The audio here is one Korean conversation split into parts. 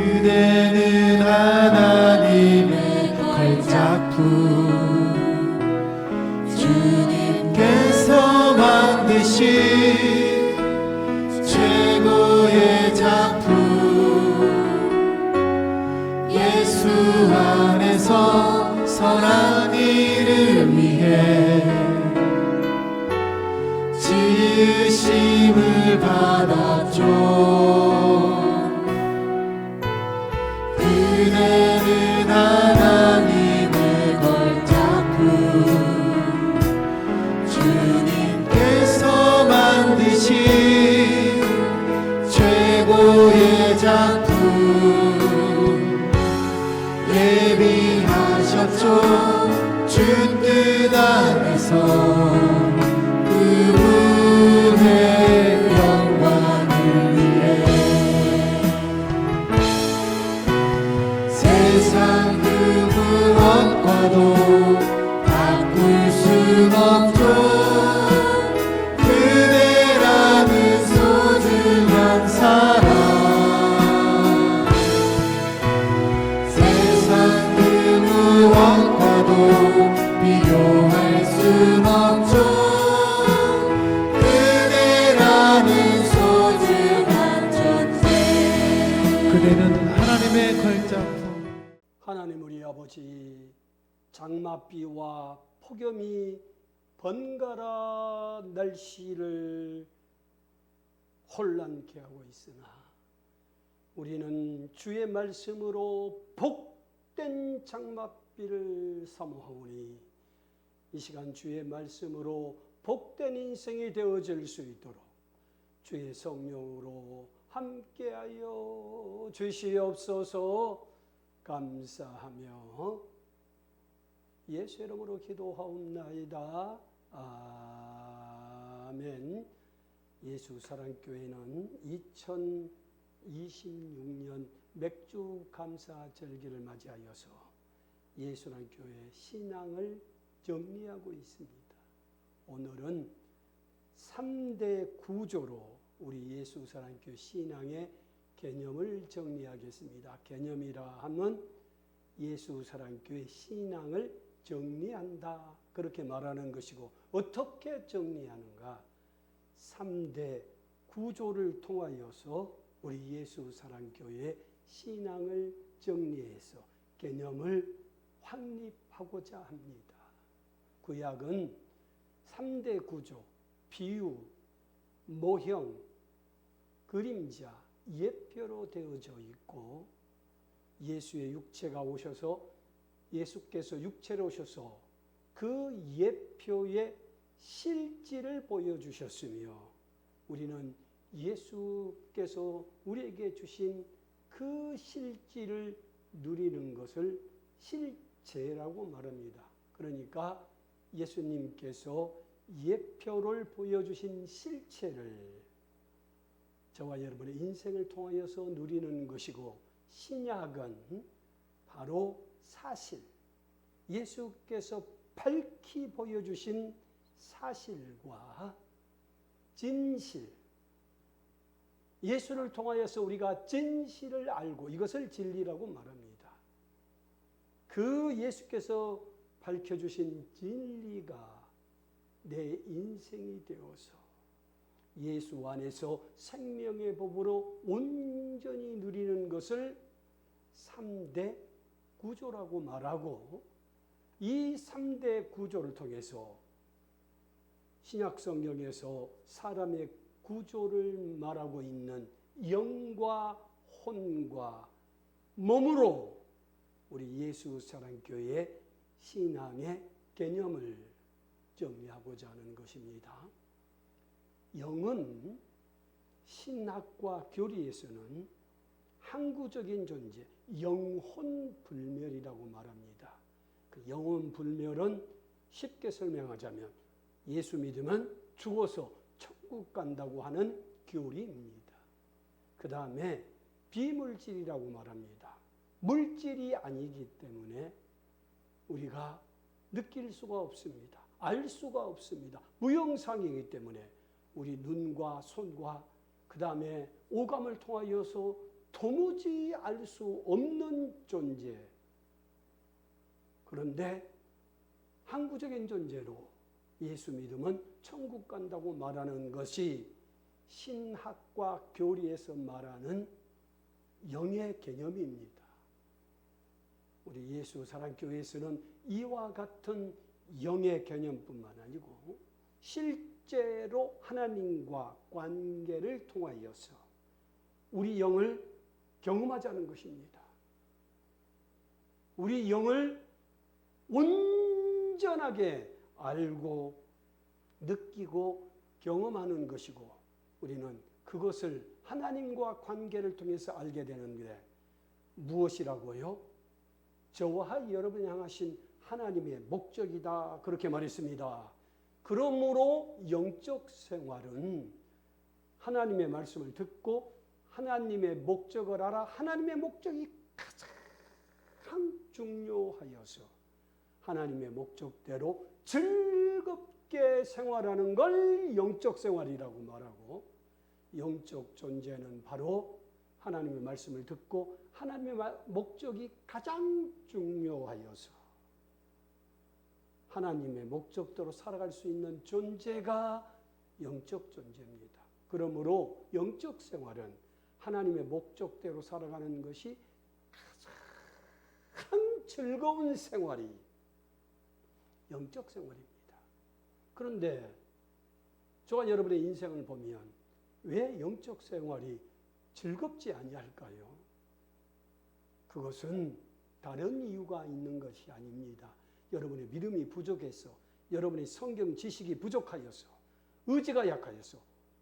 그대는 하나님의 걸작품, 주님께서 만드신 최고의 작품, 예수 안에서 선한 일을 위해 지으심을 받았죠. 그대는 하나님의 걸작품, 주님께서 만드신 최고의 작품, 예비하셨죠. 주 뜻 안에서 그분의 영광을 위해 세상 그 무엇과도 바꿀 순 없죠. 그대라는 소중한 사람, 세상 그 무엇과도 비교할 순 없죠. 그대라는 소중한 존재. 그대는 하나님의 걸작품. 하나님 우리 아버지, 장맛비와 폭염이 번갈아 날씨를 혼란케 하고 있으나 우리는 주의 말씀으로 복된 장맛비를 사모하오니 이 시간 주의 말씀으로 복된 인생이 되어질 수 있도록 주의 성령으로 함께하여 주시옵소서. 감사하며 예수 이름으로 기도하옵나이다. 아멘. 예수사랑교회는 2026년 맥주 감사절기를 맞이하여서 예수사랑교회 신앙을 정리하고 있습니다. 오늘은 3대 구조로 우리 예수사랑교회 신앙의 개념을 정리하겠습니다. 개념이라 하면 예수사랑교회 신앙을 정리한다, 그렇게 말하는 것이고, 어떻게 정리하는가? 3대 구조를 통하여서 우리 예수사랑교회 신앙을 정리해서 개념을 확립하고자 합니다. 구약은 3대 구조, 비유, 모형, 그림자, 예표로 되어져 있고, 예수의 육체가 오셔서 예수께서 육체로 오셔서 그 예표의 실질을 보여주셨으며, 우리는 예수께서 우리에게 주신 그 실질을 누리는 것을 실제라고 말합니다. 그러니까 예수님께서 예표를 보여주신 실체를 저와 여러분의 인생을 통하여서 누리는 것이고, 신약은 바로 사실, 예수께서 밝히 보여주신 사실과 진실, 예수를 통하여서 우리가 진실을 알고 이것을 진리라고 말합니다. 그 예수께서 밝혀주신 진리가 내 인생이 되어서 예수 안에서 생명의 법으로 온전히 누리는 것을 3대 구조라고 말하고, 이 3대 구조를 통해서 신약 성경에서 사람의 구조를 말하고 있는 영과 혼과 몸으로 우리 예수사랑교회 신앙의 개념을 정리하고자 하는 것입니다. 영은 신학과 교리에서는 항구적인 존재, 영혼불멸이라고 말합니다. 그 영혼불멸은 쉽게 설명하자면 예수 믿으면 죽어서 천국 간다고 하는 교리입니다. 그 다음에 비물질이라고 말합니다. 물질이 아니기 때문에 우리가 느낄 수가 없습니다. 알 수가 없습니다. 무형상이기 때문에 우리 눈과 손과 그 다음에 오감을 통하여서 도무지 알 수 없는 존재. 그런데 항구적인 존재로 예수 믿으면 천국 간다고 말하는 것이 신학과 교리에서 말하는 영의 개념입니다. 우리 예수 사랑교회에서는 이와 같은 영의 개념뿐만 아니고 실제로 하나님과 관계를 통하여서 우리 영을 경험하자는 것입니다. 우리 영을 온전하게 알고 느끼고 경험하는 것이고 우리는 그것을 하나님과 관계를 통해서 알게 되는데 무엇이라고요? 저와 여러분이 향하신 하나님의 목적이다 그렇게 말했습니다. 그러므로 영적 생활은 하나님의 말씀을 듣고 하나님의 목적을 알아 하나님의 목적이 가장 중요하여서 하나님의 목적대로 즐겁게 생활하는 걸 영적 생활이라고 말하고 영적 존재는 바로 하나님의 말씀을 듣고 하나님의 목적이 가장 중요하여서 하나님의 목적대로 살아갈 수 있는 존재가 영적 존재입니다. 그러므로 영적 생활은 하나님의 목적대로 살아가는 것이 가장 즐거운 생활이 영적 생활입니다. 그런데 저와 여러분의 인생을 보면 왜 영적 생활이 즐겁지 아니할까요? 그것은 다른 이유가 있는 것이 아닙니다. 여러분의 믿음이 부족해서, 여러분의 성경 지식이 부족하여서, 의지가 약하여서,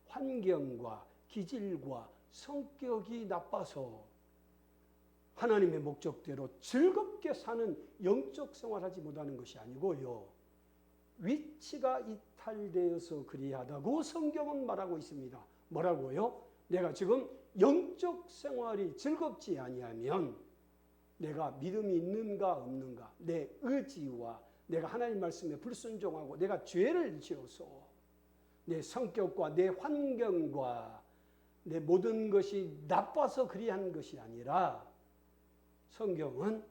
환경과 기질과 성격이 나빠서 하나님의 목적대로 즐겁게 사는 영적 생활하지 못하는 것이 아니고요. 위치가 이탈되어서 그리하다고 성경은 말하고 있습니다. 뭐라고요? 내가 지금 영적 생활이 즐겁지 아니하면 내가 믿음이 있는가 없는가, 내 의지와 내가 하나님 말씀에 불순종하고 내가 죄를 지어서 내 성격과 내 환경과 내 모든 것이 나빠서 그리한 것이 아니라 성경은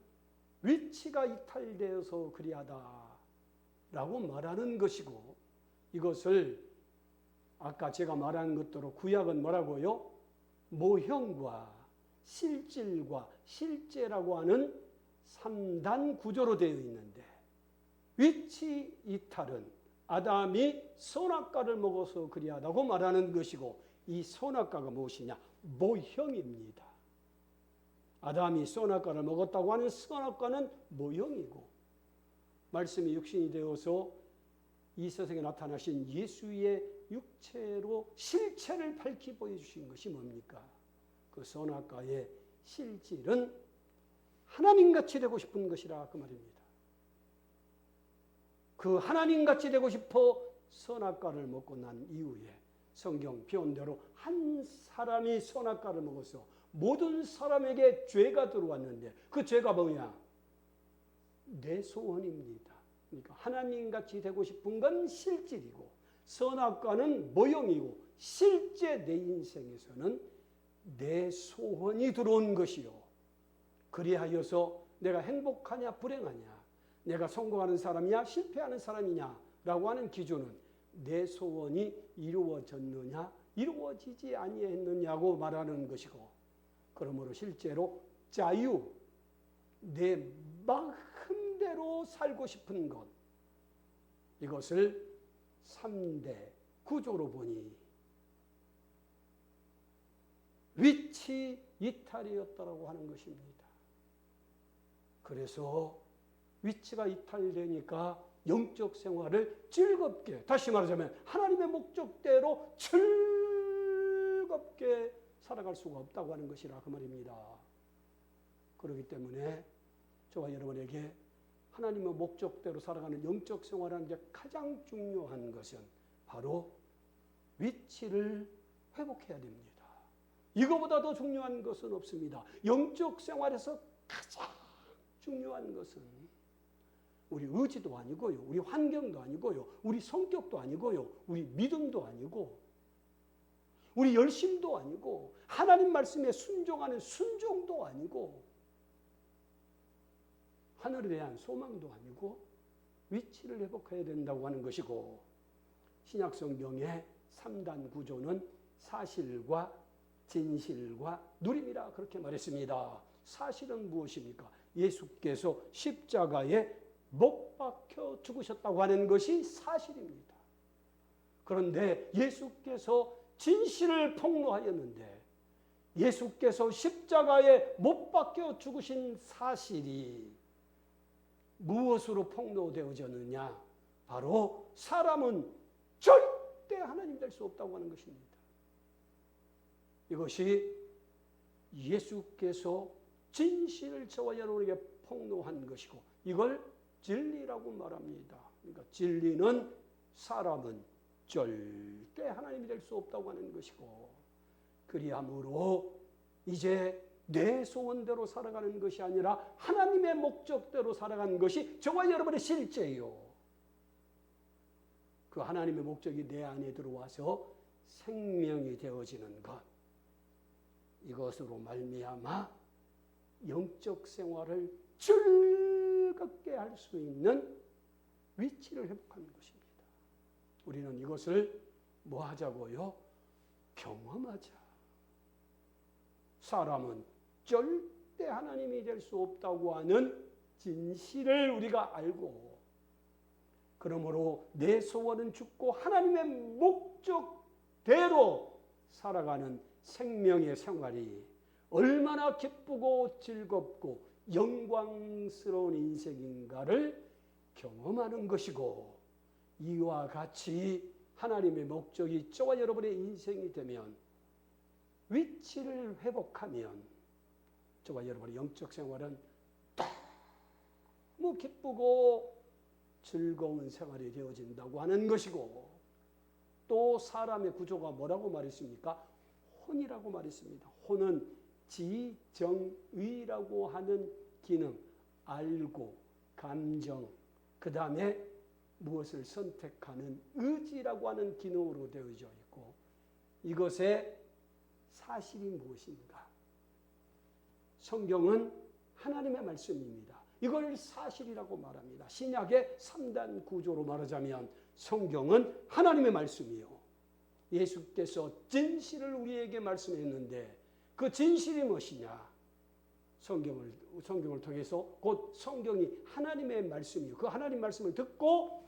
위치가 이탈되어서 그리하다라고 말하는 것이고 이것을 아까 제가 말한 것대로 구약은 뭐라고요? 모형과 실질과 실제라고 하는 3단 구조로 되어 있는데 위치 이탈은 아담이 선악과를 먹어서 그리하다고 말하는 것이고 이 선악과가 무엇이냐? 모형입니다. 아담이 선악과를 먹었다고 하는 선악과는 모형이고 말씀이 육신이 되어서 이 세상에 나타나신 예수의 육체로 실체를 밝히 보여주신 것이 뭡니까? 그 선악과의 실질은 하나님같이 되고 싶은 것이라 그 말입니다. 그 하나님같이 되고 싶어 선악과를 먹고 난 이후에 성경 표현대로 한 사람이 선악과를 먹어서 모든 사람에게 죄가 들어왔는데 그 죄가 뭐냐? 내 소원입니다. 그러니까 하나님같이 되고 싶은 건 실질이고 선악과는 모형이고 실제 내 인생에서는 내 소원이 들어온 것이요. 그리하여서 내가 행복하냐 불행하냐 내가 성공하는 사람이냐 실패하는 사람이냐 라고 하는 기준은 내 소원이 이루어졌느냐 이루어지지 아니했느냐고 말하는 것이고 그러므로 실제로 자유 내 마음대로 살고 싶은 것 이것을 3대 구조로 보니 위치 이탈이었다라고 하는 것입니다. 그래서 위치가 이탈되니까 영적 생활을 즐겁게 다시 말하자면 하나님의 목적대로 즐겁게 살아갈 수가 없다고 하는 것이라 그 말입니다. 그렇기 때문에 저와 여러분에게 하나님의 목적대로 살아가는 영적 생활하는 데 가장 중요한 것은 바로 위치를 회복해야 됩니다. 이거보다 더 중요한 것은 없습니다. 영적 생활에서 가장 중요한 것은 우리 의지도 아니고요. 우리 환경도 아니고요. 우리 성격도 아니고요. 우리 믿음도 아니고 우리 열심도 아니고 하나님 말씀에 순종하는 순종도 아니고 하늘에 대한 소망도 아니고 위치를 회복해야 된다고 하는 것이고, 신약 성경의 3단 구조는 사실과 진실과 누림이라 그렇게 말했습니다. 사실은 무엇입니까? 예수께서 십자가에 못 박혀 죽으셨다고 하는 것이 사실입니다. 그런데 예수께서 진실을 폭로하였는데 예수께서 십자가에 못 박혀 죽으신 사실이 무엇으로 폭로되어졌느냐? 바로 사람은 절대 하나님 될 수 없다고 하는 것입니다. 이것이 예수께서 진실을 저와 여러분에게 폭로한 것이고, 이걸 진리라고 말합니다. 그러니까 진리는 사람은 절대 하나님이 될 수 없다고 하는 것이고, 그리함으로 이제 내 소원대로 살아가는 것이 아니라 하나님의 목적대로 살아가는 것이 저와 여러분의 실제요. 그 하나님의 목적이 내 안에 들어와서 생명이 되어지는 것, 이것으로 말미암아 영적 생활을 즐겁게 할 수 있는 위치를 회복하는 것입니다. 우리는 이것을 뭐 하자고요? 경험하자. 사람은 절대 하나님이 될 수 없다고 하는 진실을 우리가 알고, 그러므로 내 소원은 죽고 하나님의 목적대로 살아가는 생명의 생활이 얼마나 기쁘고 즐겁고 영광스러운 인생인가를 경험하는 것이고, 이와 같이 하나님의 목적이 저와 여러분의 인생이 되면, 위치를 회복하면 저와 여러분의 영적 생활은 너무 기쁘고 즐거운 생활이 되어진다고 하는 것이고, 또 사람의 구조가 뭐라고 말했습니까? 혼이라고 말했습니다. 혼은 지정의라고 하는 기능, 알고, 감정, 그 다음에 무엇을 선택하는 의지라고 하는 기능으로 되어져 있고, 이것의 사실이 무엇인가? 성경은 하나님의 말씀입니다. 이걸 사실이라고 말합니다. 신약의 3단 구조로 말하자면 성경은 하나님의 말씀이요, 예수께서 진실을 우리에게 말씀했는데 그 진실이 무엇이냐? 성경을 통해서 곧 성경이 하나님의 말씀이요, 그 하나님 말씀을 듣고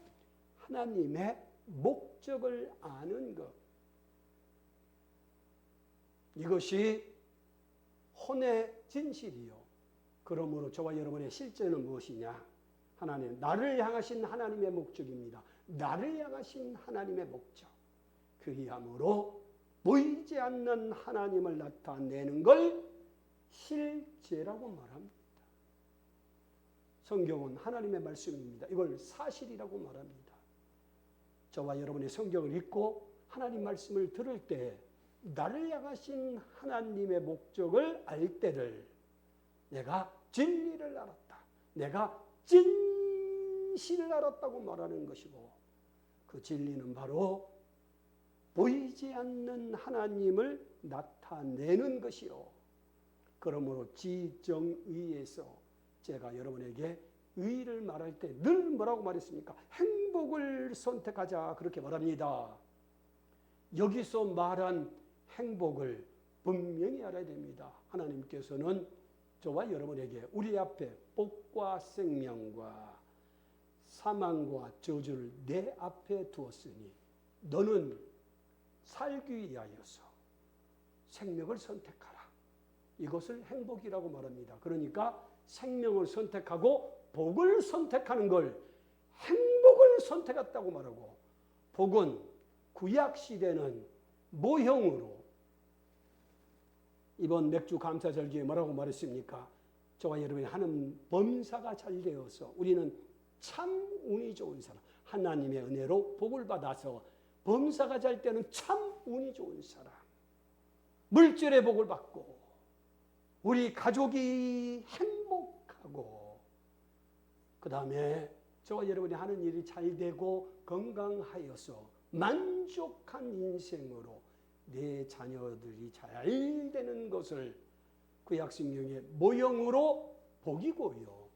하나님의 목적을 아는 것, 이것이 혼의 진실이요. 그러므로 저와 여러분의 실제는 무엇이냐? 하나님, 나를 향하신 하나님의 목적입니다. 나를 향하신 하나님의 목적. 그리함으로 보이지 않는 하나님을 나타내는 걸 실제라고 말합니다. 성경은 하나님의 말씀입니다. 이걸 사실이라고 말합니다. 저와 여러분의 성경을 읽고 하나님 말씀을 들을 때 나를 향하신 하나님의 목적을 알 때를 내가 진리를 알았다, 내가 진실을 알았다고 말하는 것이고, 그 진리는 바로 보이지 않는 하나님을 나타내는 것이요. 그러므로 지정의에서 제가 여러분에게 의를 말할 때 늘 뭐라고 말했습니까? 행복을 선택하자, 그렇게 말합니다. 여기서 말한 행복을 분명히 알아야 됩니다. 하나님께서는 저와 여러분에게 우리 앞에 복과 생명과 사망과 저주를 내 앞에 두었으니 너는 살기 위하여서 생명을 선택하라. 이것을 행복이라고 말합니다. 그러니까 생명을 선택하고 복을 선택하는 걸 행복을 선택했다고 말하고, 복은 구약시대는 모형으로, 이번 맥주 감사절기에 뭐라고 말했습니까? 저와 여러분이 하는 범사가 잘 되어서 우리는 참 운이 좋은 사람, 하나님의 은혜로 복을 받아서 범사가 잘 때는 참 운이 좋은 사람, 물질의 복을 받고 우리 가족이 행복하고, 그 다음에 저와 여러분이 하는 일이 잘 되고 건강하여서 만족한 인생으로 내 자녀들이 잘 되는 것을 구약성경의 모형으로 복이고요.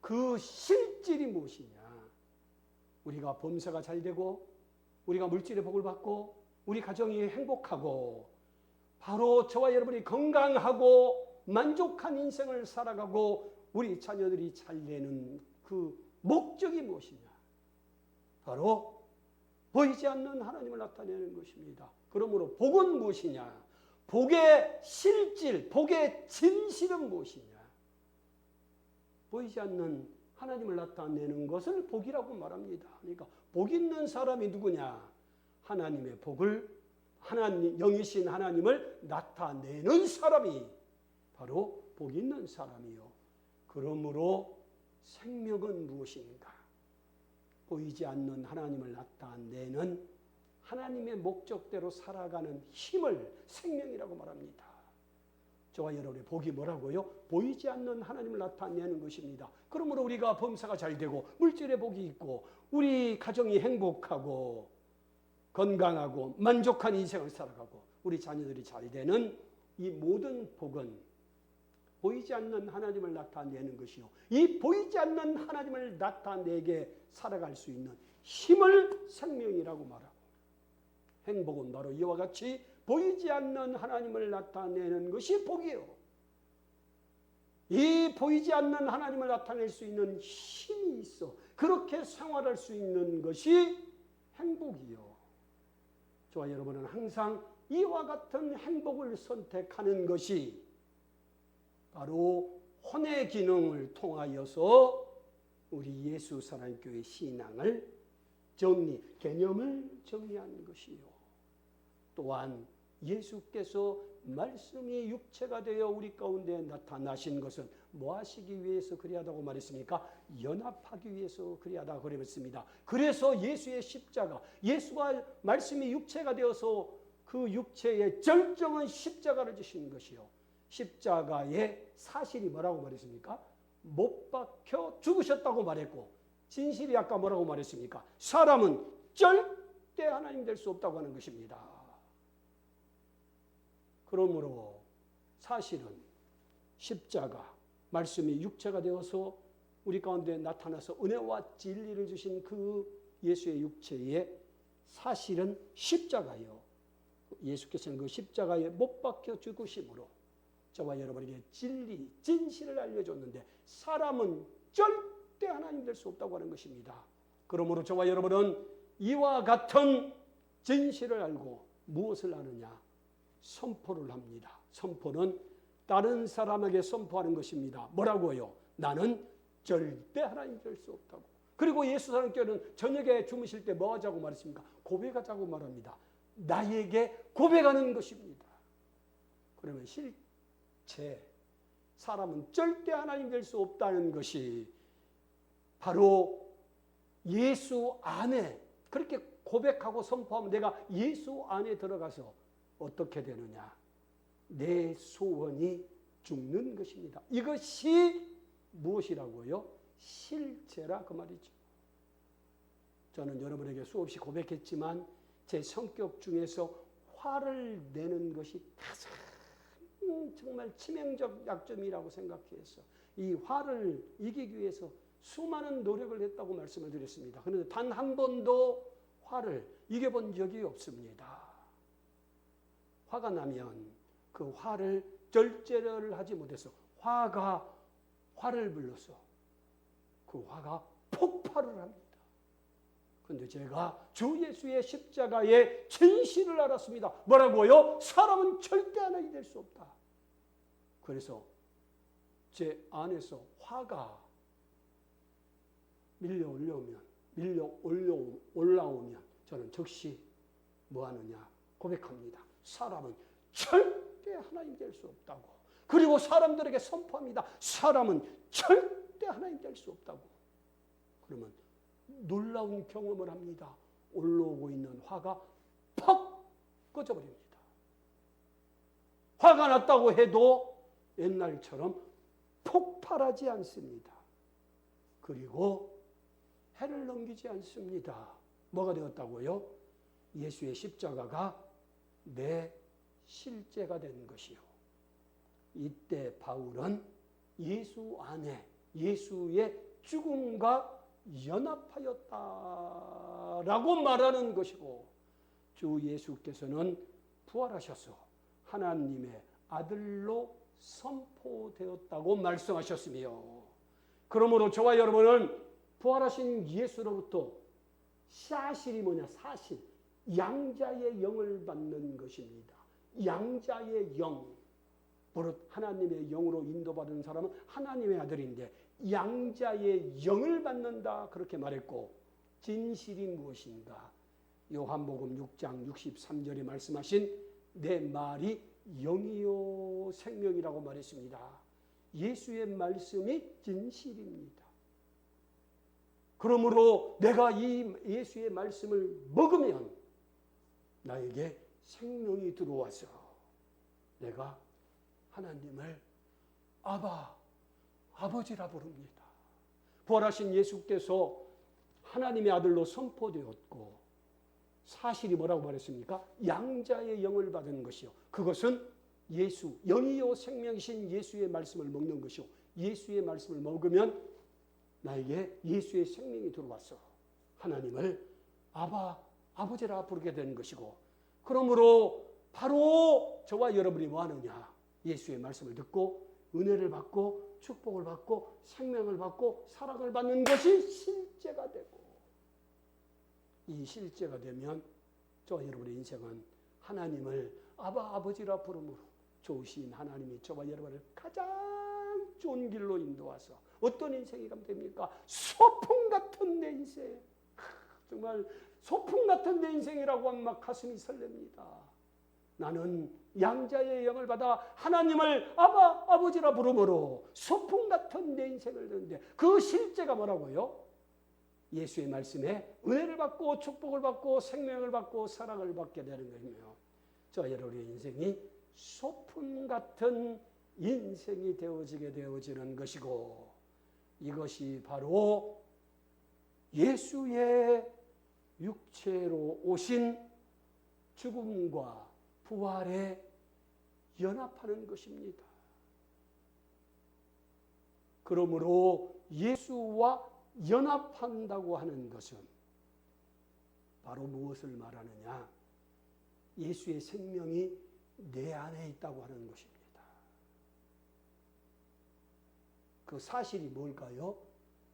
그 실질이 무엇이냐? 우리가 범사가 잘 되고 우리가 물질의 복을 받고 우리 가정이 행복하고 바로 저와 여러분이 건강하고 만족한 인생을 살아가고 우리 자녀들이 잘 되는 그 목적이 무엇이냐? 바로 보이지 않는 하나님을 나타내는 것입니다. 그러므로 복은 무엇이냐? 복의 실질, 복의 진실은 무엇이냐? 보이지 않는 하나님을 나타내는 것을 복이라고 말합니다. 그러니까 복 있는 사람이 누구냐? 하나님의 복을, 영이신 하나님을 나타내는 사람이 바로 복 있는 사람이요. 그러므로 생명은 무엇인가? 보이지 않는 하나님을 나타내는 하나님의 목적대로 살아가는 힘을 생명이라고 말합니다. 저와 여러분의 복이 뭐라고요? 보이지 않는 하나님을 나타내는 것입니다. 그러므로 우리가 범사가 잘 되고 물질의 복이 있고 우리 가정이 행복하고 건강하고 만족한 인생을 살아가고 우리 자녀들이 잘 되는 이 모든 복은 보이지 않는 하나님을 나타내는 것이요. 이 보이지 않는 하나님을 나타내게 살아갈 수 있는 힘을 생명이라고 말하고, 행복은 바로 이와 같이 보이지 않는 하나님을 나타내는 것이 복이요. 이 보이지 않는 하나님을 나타낼 수 있는 힘이 있어. 그렇게 생활할 수 있는 것이 행복이요. 저와 여러분은 항상 이와 같은 행복을 선택하는 것이 바로 혼의 기능을 통하여서 우리 예수 사랑교회 신앙을 개념을 정리하는 것이요. 또한 예수께서 말씀이 육체가 되어 우리 가운데 나타나신 것은 뭐 하시기 위해서 그리하다고 말했습니까? 연합하기 위해서 그리하다고 그랬습니다. 그래서 예수의 십자가, 예수와 말씀이 육체가 되어서 그 육체의 절정은 십자가를 지신 것이요. 십자가의 사실이 뭐라고 말했습니까? 못 박혀 죽으셨다고 말했고, 진실이 아까 뭐라고 말했습니까? 사람은 절대 하나님 될 수 없다고 하는 것입니다. 그러므로 사실은 십자가, 말씀이 육체가 되어서 우리 가운데 나타나서 은혜와 진리를 주신 그 예수의 육체의 사실은 십자가요. 예수께서는 그 십자가에 못 박혀 죽으심으로 저와 여러분에게 진리, 진실을 알려줬는데 사람은 절대 하나님 될 수 없다고 하는 것입니다. 그러므로 저와 여러분은 이와 같은 진실을 알고 무엇을 하느냐? 선포를 합니다. 선포는 다른 사람에게 선포하는 것입니다. 뭐라고요? 나는 절대 하나님 될 수 없다고. 그리고 예수 사랑교회는 저녁에 주무실 때 뭐 하자고 말했습니까? 고백하자고 말합니다. 나에게 고백하는 것입니다. 그러면 실제 사람은 절대 하나님 될 수 없다는 것이 바로 예수 안에 그렇게 고백하고 선포하면 내가 예수 안에 들어가서 어떻게 되느냐? 내 소원이 죽는 것입니다. 이것이 무엇이라고요? 실제라 그 말이죠. 저는 여러분에게 수없이 고백했지만 제 성격 중에서 화를 내는 것이 가장 정말 치명적 약점이라고 생각해서 이 화를 이기기 위해서 수많은 노력을 했다고 말씀을 드렸습니다. 그런데 단 한 번도 화를 이겨본 적이 없습니다. 화가 나면 그 화를 절제를 하지 못해서 화를 불러서 그 화가 폭발을 합니다. 그런데 제가 주 예수의 십자가의 진실을 알았습니다. 뭐라고요? 사람은 절대 하나님 될 수 없다. 그래서 제 안에서 화가 밀려 올라오면 저는 즉시 뭐 하느냐? 고백합니다. 사람은 절대 하나님 될 수 없다고. 그리고 사람들에게 선포합니다. 사람은 절대 하나님 될 수 없다고. 그러면 놀라운 경험을 합니다. 올라오고 있는 화가 퍽 꺼져버립니다. 화가 났다고 해도 옛날처럼 폭발하지 않습니다. 그리고 해를 넘기지 않습니다. 뭐가 되었다고요? 예수의 십자가가 내 실제가 된 것이요. 이때 바울은 예수 안에 예수의 죽음과 연합하였다라고 말하는 것이고, 주 예수께서는 부활하셔서 하나님의 아들로 선포되었다고 말씀하셨으며, 그러므로 저와 여러분은 부활하신 예수로부터 사실이 뭐냐? 사실, 양자의 영을 받는 것입니다. 양자의 영, 버릇 하나님의 영으로 인도받은 사람은 하나님의 아들인데 양자의 영을 받는다, 그렇게 말했고, 진실이 무엇인가? 요한복음 6장 63절에 말씀하신 내 말이 영이요 생명이라고 말했습니다. 예수의 말씀이 진실입니다. 그러므로 내가 이 예수의 말씀을 먹으면 나에게 생명이 들어와서 내가 하나님을 아바, 아버지라 부릅니다. 부활하신 예수께서 하나님의 아들로 선포되었고, 사실이 뭐라고 말했습니까? 양자의 영을 받은 것이요. 그것은 예수, 영이요 생명이신 예수의 말씀을 먹는 것이요. 예수의 말씀을 먹으면 나에게 예수의 생명이 들어와서 하나님을 아바, 아버지라 부르게 되는 것이고, 그러므로 바로 저와 여러분이 뭐 하느냐? 예수의 말씀을 듣고 은혜를 받고 축복을 받고 생명을 받고 사랑을 받는 것이 실제가 되고, 이 실제가 되면 저와 여러분의 인생은 하나님을 아바, 아버지라 부름으로 좋으신 하나님이 저와 여러분을 가장 좋은 길로 인도와서 어떤 인생이 가면 됩니까? 소풍 같은 내 인생, 정말 소풍 같은 내 인생이라고 하면 막 가슴이 설렙니다. 나는 양자의 영을 받아 하나님을 아바, 아버지라 부름으로 소풍 같은 내 인생을 듣는데, 그 실제가 뭐라고요? 예수의 말씀에 은혜를 받고 축복을 받고 생명을 받고 사랑을 받게 되는 것이며, 저 여러분의 인생이 소풍 같은 인생이 되어지는 것이고, 이것이 바로 예수의 육체로 오신 죽음과 부활에 연합하는 것입니다. 그러므로 예수와 연합한다고 하는 것은 바로 무엇을 말하느냐? 예수의 생명이 내 안에 있다고 하는 것입니다. 그 사실이 뭘까요?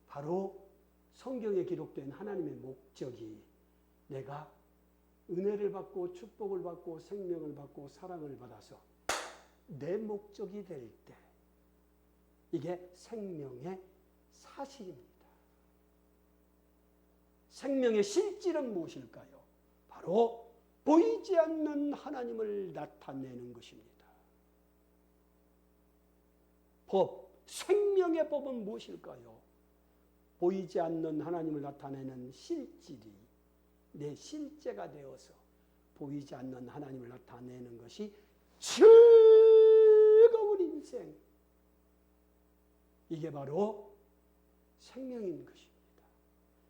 바로 성경에 기록된 하나님의 목적이 내가 은혜를 받고 축복을 받고 생명을 받고 사랑을 받아서 내 목적이 될 때, 이게 생명의 사실입니다. 생명의 실질은 무엇일까요? 바로 보이지 않는 하나님을 나타내는 것입니다. 법, 생명의 법은 무엇일까요? 보이지 않는 하나님을 나타내는 실질이 내 실제가 되어서 보이지 않는 하나님을 나타내는 것이 즐거운 인생, 이게 바로 생명인 것입니다.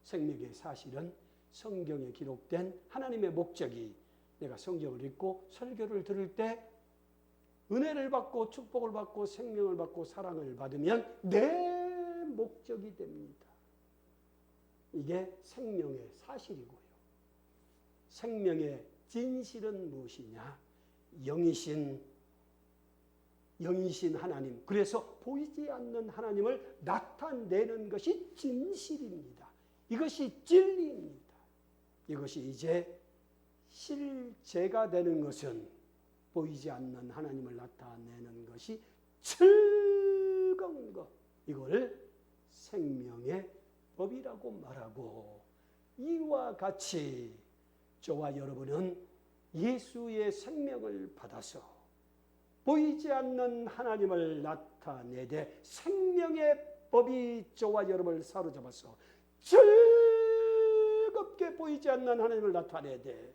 생명의 사실은 성경에 기록된 하나님의 목적이, 내가 성경을 읽고 설교를 들을 때 은혜를 받고 축복을 받고 생명을 받고 사랑을 받으면 내 목적이 됩니다. 이게 생명의 사실이고요. 생명의 진실은 무엇이냐? 영이신 하나님, 그래서 보이지 않는 하나님을 나타내는 것이 진실입니다. 이것이 진리입니다. 이것이 이제 실제가 되는 것은 보이지 않는 하나님을 나타내는 것이 즐거운 것, 이걸 생명의 법이라고 말하고, 이와 같이 저와 여러분은 예수의 생명을 받아서 보이지 않는 하나님을 나타내되 생명의 법이 저와 여러분을 사로잡아서 즐겁게 보이지 않는 하나님을 나타내되,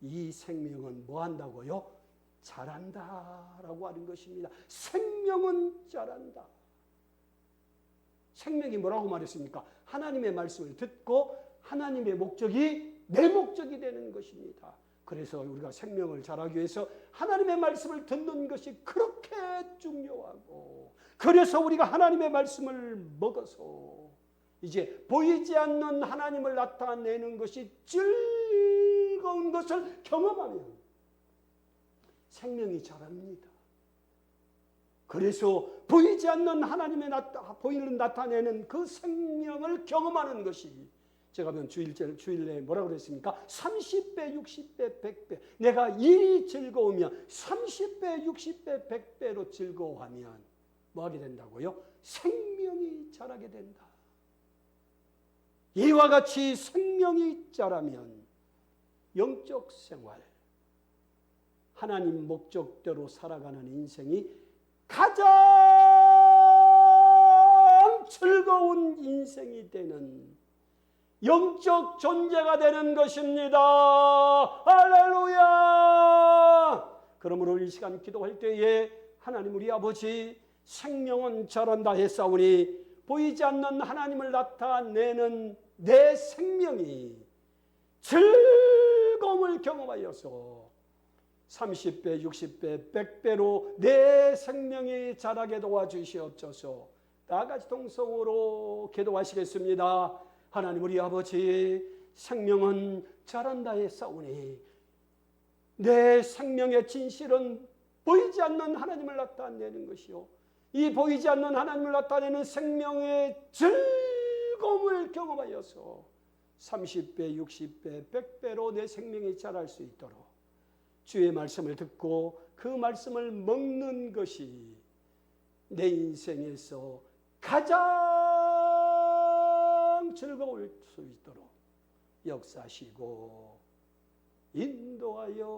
이 생명은 뭐 한다고요? 자란다라고 하는 것입니다. 생명은 자란다. 생명이 뭐라고 말했습니까? 하나님의 말씀을 듣고 하나님의 목적이 내 목적이 되는 것입니다. 그래서 우리가 생명을 자라기 위해서 하나님의 말씀을 듣는 것이 그렇게 중요하고, 그래서 우리가 하나님의 말씀을 먹어서 이제 보이지 않는 하나님을 나타내는 것이 즐거운 것을 경험하면 생명이 자랍니다. 그래서 보이지 않는 하나님의 보이는 나타내는 그 생명을 경험하는 것이, 제가 면 주일에 뭐라고 그랬습니까? 30배, 60배, 100배. 내가 일이 즐거우면 30배, 60배, 100배로 즐거워하면 뭐 하게 된다고요? 생명이 자라게 된다. 이와 같이 생명이 자라면 영적 생활, 하나님 목적대로 살아가는 인생이 가장 즐거운 인생이 되는 영적 존재가 되는 것입니다. 할렐루야! 그러므로 이 시간 기도할 때에 하나님 우리 아버지, 생명은 자란다 했사오니 보이지 않는 하나님을 나타내는 내 생명이 즐거움을 경험하여서 30배, 60배, 100배로 내 생명이 자라게 도와주시옵소서. 다 같이 동성으로 기도하시겠습니다. 하나님 우리 아버지, 생명은 자란다 했사오니 내 생명의 진실은 보이지 않는 하나님을 나타내는 것이요, 이 보이지 않는 하나님을 나타내는 생명의 즐거움을 경험하여서 30배, 60배, 100배로 내 생명이 자랄 수 있도록 주의 말씀을 듣고 그 말씀을 먹는 것이 내 인생에서 가장 즐거울 수 있도록 역사하시고 인도하여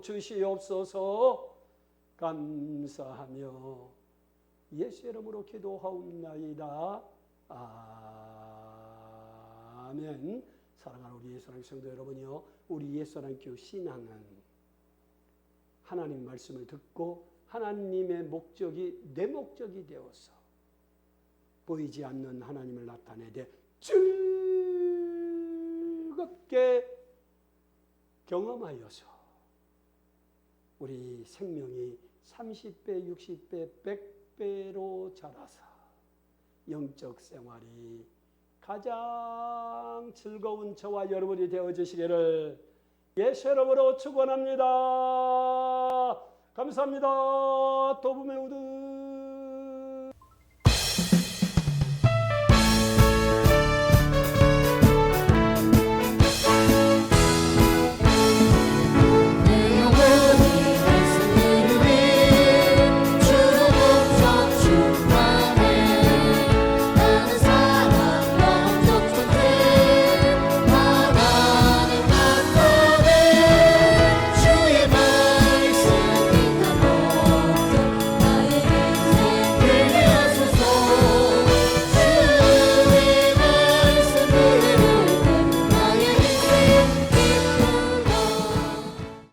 주시옵소서. 감사하며 예수 이름으로 기도하옵나이다. 아멘. 사랑하는 우리 예수님 성도 여러분요, 우리 예수님 교회 신앙은 하나님 말씀을 듣고 하나님의 목적이 내 목적이 되어서 보이지 않는 하나님을 나타내되 즐겁게 경험하여서 우리 생명이 30배, 60배, 100배로 자라서 영적 생활이 가장 즐거운 저와 여러분이 되어주시기를 예수 이름으로 축원합니다. 감사합니다. 도움의 우드